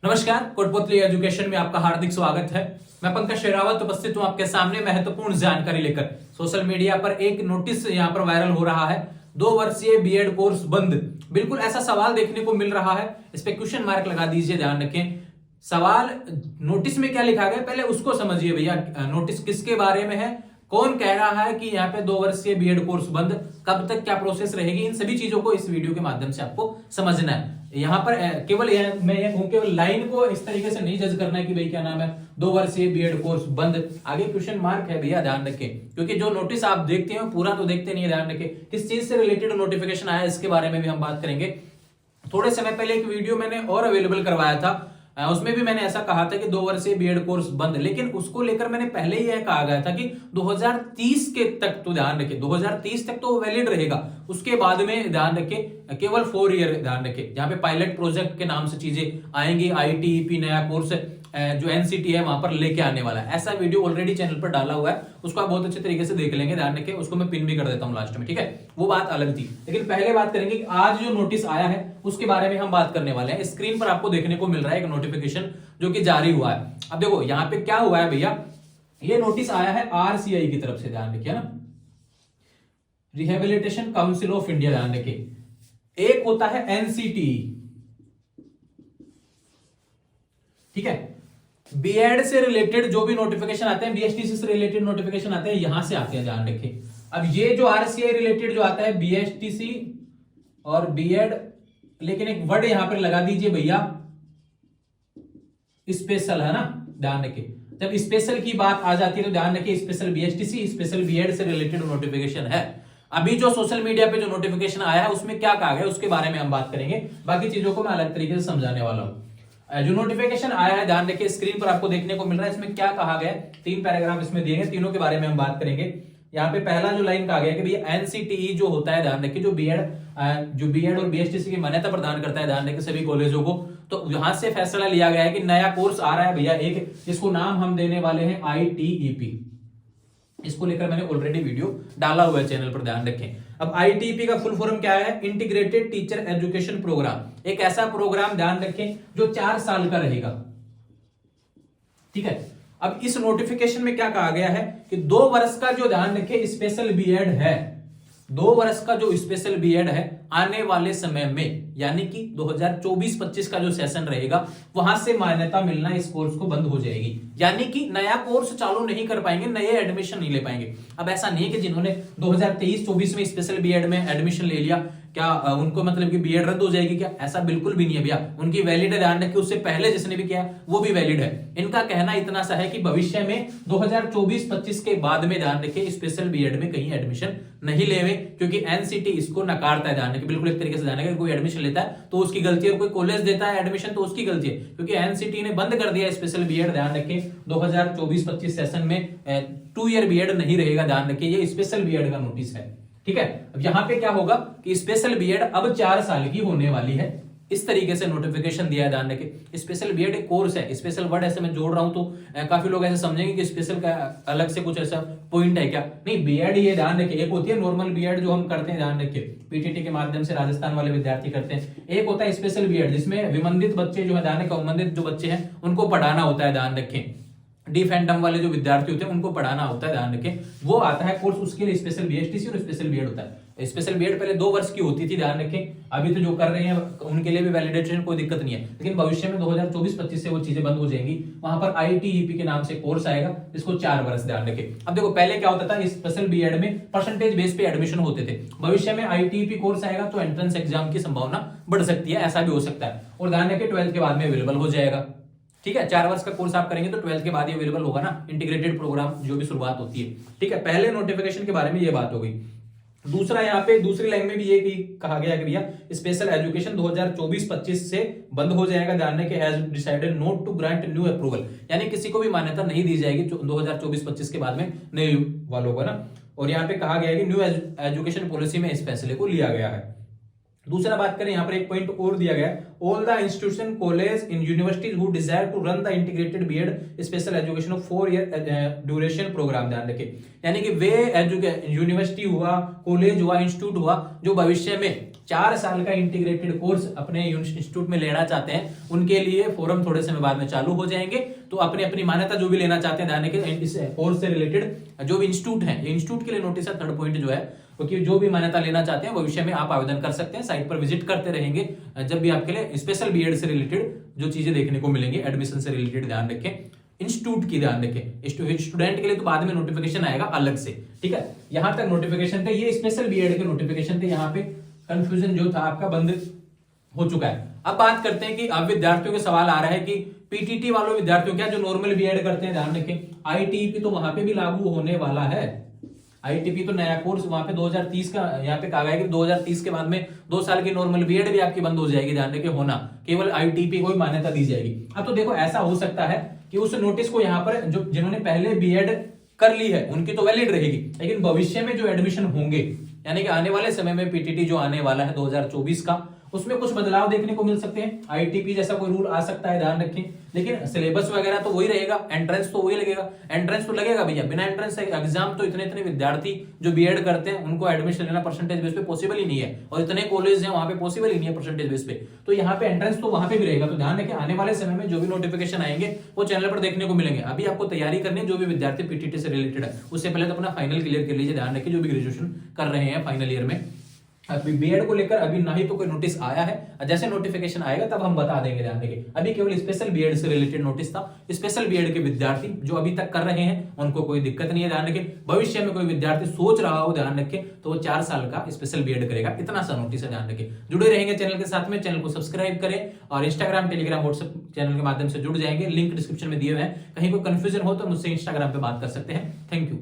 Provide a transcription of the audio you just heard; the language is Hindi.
नमस्कार, कोटपुतली एजुकेशन में आपका हार्दिक स्वागत है। मैं पंकज शेरावत उपस्थित हूं आपके सामने महत्वपूर्ण जानकारी लेकर। सोशल मीडिया पर एक नोटिस यहां पर वायरल हो रहा है, 2 वर्षीय बीएड कोर्स बंद। बिल्कुल ऐसा सवाल देखने को मिल रहा है, इस पे क्वेश्चन मार्क लगा दीजिए, ध्यान रखें। सवाल नोटिस में क्या लिखा गया पहले उसको समझिए भैया। नोटिस किसके बारे में है, कौन कह रहा है कि यहाँ पे 2 वर्षीय बीएड कोर्स बंद, कब तक क्या प्रोसेस रहेगी, इन सभी चीजों को इस वीडियो के माध्यम से आपको समझना है। यहाँ पर केवल मैं ये कहूं, केवल लाइन को इस तरीके से नहीं जज करना है कि भाई क्या नाम है 2 वर्षीय बीएड कोर्स बंद, आगे क्वेश्चन मार्क है भैया, ध्यान रखें। क्योंकि जो नोटिस आप देखते हैं पूरा तो देखते नहीं है, ध्यान रखें। किस चीज से रिलेटेड नोटिफिकेशन आया इसके बारे में भी हम बात करेंगे। थोड़े समय पहले एक वीडियो मैंने और अवेलेबल करवाया था, उसमें भी मैंने ऐसा कहा था कि 2 वर्षीय बीएड कोर्स बंद, लेकिन उसको लेकर मैंने पहले ही यह कहा गया था कि 2030 के तक, तो ध्यान रखें 2030 तक तो वैलिड रहेगा। उसके बाद में ध्यान रखें केवल 4 ईयर, ध्यान रखें जहां पे पायलट प्रोजेक्ट के नाम से चीजें आएंगी। आईटीईपी नया कोर्स जो एनसीटी है वहां पर लेके आने वाला है, ऐसा वीडियो ऑलरेडी चैनल पर डाला हुआ है, उसको आप बहुत अच्छे तरीके से देख लेंगे, ध्यान रखें। उसको मैं पिन भी कर देता हूं लास्ट में, ठीक है, वो बात अलग थी। लेकिन पहले बात करेंगे कि आज जो नोटिस आया है उसके बारे में हम बात करने वाले हैं। स्क्रीन पर आपको देखने को मिल रहा है एक नोटिफिकेशन जो कि जारी हुआ है। अब देखो यहाँ पे क्या हुआ है भैया, ये नोटिस आया है आरसीआई की तरफ से, ध्यान रखिए ना, रिहेबिलिटेशन काउंसिल ऑफ इंडिया, ध्यान रखिए। एक होता है एनसीटी, ठीक है। बीएड से रिलेटेड जो भी नोटिफिकेशन आते हैं, बीएसटीसी से रिलेटेड नोटिफिकेशन आते हैं, यहां से आते हैं, ध्यान रखें। अब ये जो आरसीआई रिलेटेड जो आता है बीएसटीसी और बीएड, लेकिन एक वर्ड यहां पर लगा दीजिए भैया, स्पेशल, है ना, ध्यान रखें। जब स्पेशल की बात आ जाती है तो ध्यान रखिए स्पेशल बीएसटीसी, स्पेशल बीएड से रिलेटेड नोटिफिकेशन है। अभी जो सोशल मीडिया पे जो नोटिफिकेशन आया है उसमें क्या कहा गया उसके बारे में हम बात करेंगे, बाकी चीजों को मैं अलग तरीके से समझाने वाला हूं। जो नोटिफिकेशन आया है ध्यान रखिए, स्क्रीन पर आपको देखने को मिल रहा है, इसमें क्या कहा गया, 3 पैराग्राफ इसमें दिए गए, तीनों के बारे में हम बात करेंगे। यहाँ पे पहला जो लाइन कहा गया कि भैया एनसीटीई जो होता है, ध्यान रखिए, जो बीएड और बीएसटीसी की मान्यता प्रदान करता है, ध्यान रखिए सभी कॉलेजों को, तो यहां से फैसला लिया गया है कि नया कोर्स आ रहा है भैया एक, जिसको नाम हम देने वाले हैं आईटीईपी। इसको लेकर मैंने ऑलरेडी वीडियो डाला हुआ है चैनल पर, ध्यान रखें। अब आईटीपी का फुल फॉर्म क्या है, इंटीग्रेटेड टीचर एजुकेशन प्रोग्राम। एक ऐसा प्रोग्राम, ध्यान रखें, जो 4 साल का रहेगा, ठीक है। अब इस नोटिफिकेशन में क्या कहा गया है कि 2 वर्ष का जो, ध्यान रखें, स्पेशल बीएड है, 2 वर्ष का जो स्पेशल बीएड है, आने वाले समय में यानी कि 2024-25 का जो सेशन रहेगा वहां से मान्यता मिलना इस कोर्स को बंद हो जाएगी। यानी कि नया कोर्स चालू नहीं कर पाएंगे, नए एडमिशन नहीं ले पाएंगे। अब ऐसा नहीं है कि जिन्होंने 2023-24 में स्पेशल बीएड में एडमिशन ले लिया क्या उनको मतलब कि बीएड रद्द हो जाएगी क्या, ऐसा बिल्कुल भी नहीं है भैया, उनकी वैलिड है, ध्यान रखिए। उससे पहले जिसने भी किया वो भी वैलिड है। इनका कहना इतना सा है कि भविष्य में 2024-25 के बाद में, ध्यान रखिए, स्पेशल बीएड में कहीं एडमिशन नहीं लेवे, क्योंकि एनसीटी इसको नकारता है, ध्यान रखिए, बिल्कुल एक तरीके से ध्यान रखिए। कोई एडमिशन लेता है तो उसकी गलती है, और कोई कॉलेज देता है एडमिशन तो उसकी गलती है, क्योंकि एनसीटी ने बंद कर दिया स्पेशल बीएड, ध्यान रखें। 2024-25 सेशन में 2 ईयर बीएड नहीं रहेगा, ध्यान रखिए, ये स्पेशल बीएड का नोटिस है, ठीक है। अब यहां पे क्या होगा कि स्पेशल बीएड अब 4 साल की होने वाली है, इस तरीके से नोटिफिकेशन दिया है, ध्यान रखें। स्पेशल बीएड एक कोर्स है, स्पेशल वर्ड ऐसे मैं जोड़ रहा हूं तो काफी लोग ऐसे समझेंगे कि स्पेशल का अलग से कुछ ऐसा पॉइंट है क्या, नहीं, बीएड ये ध्यान रखिए, एक होती है नॉर्मल बीएड जो हम करते हैं, ध्यान रखिए, पीटीटी के माध्यम से राजस्थान वाले विद्यार्थी करते हैं। एक होता है स्पेशल बीएड जिसमें विमंदित बच्चे जो है, ध्यान रखें, अवमंदित जो बच्चे हैं उनको पढ़ाना होता है, ध्यान रखें। डी फैंटम वाले जो विद्यार्थी होते हैं उनको पढ़ाना होता है, ध्यान रखें, वो आता है कोर्स, उसके लिए स्पेशल बीएसटीसी और स्पेशल बीएड होता है। स्पेशल बीएड पहले 2 वर्ष की होती थी, ध्यान रखें, अभी तो जो कर रहे हैं उनके लिए भी वैलिडेशन कोई दिक्कत नहीं है, लेकिन भविष्य में 2024-25 से वो चीजें बंद हो जाएंगी। वहां पर आईटीईपी के नाम से कोर्स आएगा जिसको 4 वर्ष, ध्यान रखें। अब देखो पहले क्या होता था, स्पेशल बीएड में परसेंटेज बेस पे एडमिशन होते थे, भविष्य में आईटीईपी कोर्स आएगा तो एंट्रेंस एग्जाम की संभावना बढ़ सकती है, ऐसा भी हो सकता है। और ध्यान रखें 12th के बाद में अवेलेबल हो जाएगा, ठीक है। 4 वर्ष का कोर्स आप करेंगे तो 12th के बाद ये अवेलेबल होगा ना, इंटीग्रेटेड प्रोग्राम जो भी शुरुआत होती है, ठीक है। पहले नोटिफिकेशन के बारे में ये बात हो गई। दूसरा यहाँ पे दूसरी लाइन में भी ये कहा गया कि भैया स्पेशल एजुकेशन 2024-25 से बंद हो जाएगा, ध्यान रखें, has decided not to grant new approval, यानी किसी को भी मान्यता नहीं दी जाएगी 2024-25 के बाद में नए वालों को ना। और यहाँ पे कहा गया है कि न्यू एजुकेशन पॉलिसी में इस फैसले को लिया गया है। दूसरा बात करें, यहां पर एक पॉइंट और दिया गया है, all the institution college in universities who desire to run the integrated B Ed special education of 4 year duration program, ध्यान रखें, यानी कि वे यूनिवर्सिटी हुआ, कॉलेज हुआ, इंस्टीट्यूट हुआ जो भविष्य में 4 साल का इंटीग्रेटेड कोर्स अपने इंस्टीट्यूट में लेना चाहते हैं, उनके लिए फोरम थोड़े समय बाद में चालू हो जाएंगे। तो अपनी अपनी मान्यता जो भी लेना चाहते हैं ध्यान रखिए, इस कोर्स से रिलेटेड जो भी इंस्टीट्यूट है, इंस्टीट्यूट के लिए नोटिस है। थर्ड पॉइंट जो है, क्योंकि जो भी मान्यता लेना चाहते हैं वो विषय में आप आवेदन कर सकते हैं। साइट पर विजिट करते रहेंगे जब भी आपके लिए स्पेशल बीएड से रिलेटेड जो चीजें देखने को मिलेंगी, एडमिशन से रिलेटेड ध्यान रखें, इंस्टीट्यूट की ध्यान रखें। स्टूडेंट के लिए तो बाद में नोटिफिकेशन आएगा अलग से, ठीक है। यहां तक नोटिफिकेशन थे, ये स्पेशल बीएड के नोटिफिकेशन थे। यहाँ पे कंफ्यूजन जो था आपका बंद हो चुका है। अब बात करते हैं कि अब विद्यार्थियों के सवाल आ रहा है कि पीटीटी वालों विद्यार्थियों क्या जो नॉर्मल बीएड करते हैं, ध्यान रखें आईटीपी तो वहां पे भी लागू होने वाला है। आईटीपी तो नया कोर्स वहां पे 2030 का यहाँ पे कहा गया कि 2030 के बाद में 2 साल की नॉर्मल बीएड भी आपकी बंद हो जाएगी, ध्यान रखिए होना, केवल आईटीपी को ही मान्यता दी जाएगी। अब तो देखो ऐसा हो सकता है कि उस नोटिस को यहाँ पर जो जिन्होंने पहले बीएड कर ली है उनकी तो वैलिड रहेगी, लेकिन भविष्य में जो एडमिशन होंगे, यानी कि आने वाले समय में पीटीटी जो आने वाला है 2024 का, उसमें कुछ बदलाव देखने को मिल सकते हैं। आईटीपी जैसा कोई रूल आ सकता है, ध्यान रखें, लेकिन सिलेबस वगैरह तो वही रहेगा, एंट्रेंस तो वही लगेगा। एंट्रेंस तो लगेगा भैया, बिना एंट्रेंस एग्जाम तो इतने इतने विद्यार्थी जो बीएड करते हैं उनको एडमिशन लेना परसेंटेज बेस पे पॉसिबल ही नहीं है, और इतने कॉलेज हैं वहां पे पॉसिबल ही नहीं है परसेंटेज बेस पे। तो यहाँ पे एंट्रेंस तो वहां पे भी रहेगा। तो ध्यान रखें आने वाले समय में जो भी नोटिफिकेशन आएंगे वो चैनल पर देखने को मिलेंगे। अभी आपको तैयारी करनी है, जो भी विद्यार्थी पीटीटी से रिलेटेड है उससे पहले तो अपना फाइनल क्लियर कर लीजिए। ध्यान रखिए जो भी ग्रेजुएशन कर रहे हैं फाइनल ईयर में, अभी बीएड को लेकर अभी ना ही तो कोई नोटिस आया है, जैसे नोटिफिकेशन आएगा तब हम बता देंगे। ध्यान रखिए अभी केवल स्पेशल बीएड से रिलेटेड नोटिस था। स्पेशल बीएड के विद्यार्थी जो अभी तक कर रहे हैं उनको कोई दिक्कत नहीं है, ध्यान रखिए। भविष्य में कोई विद्यार्थी सोच रहा हो, ध्यान रखिए, तो वो 4 साल का स्पेशल बीएड करेगा, इतना सा नोटिस है, ध्यान रखिए। जुड़े रहेंगे चैनल के साथ में, चैनल को सब्सक्राइब करें और इंस्टाग्राम, टेलीग्राम, व्हाट्सएप चैनल के माध्यम से जुड़ जाएंगे। लिंक डिस्क्रिप्शन में दिए हुए हैं, कहीं कोई कंफ्यूजन हो तो मुझसे इंस्टाग्राम पे बात कर सकते हैं। Thank you.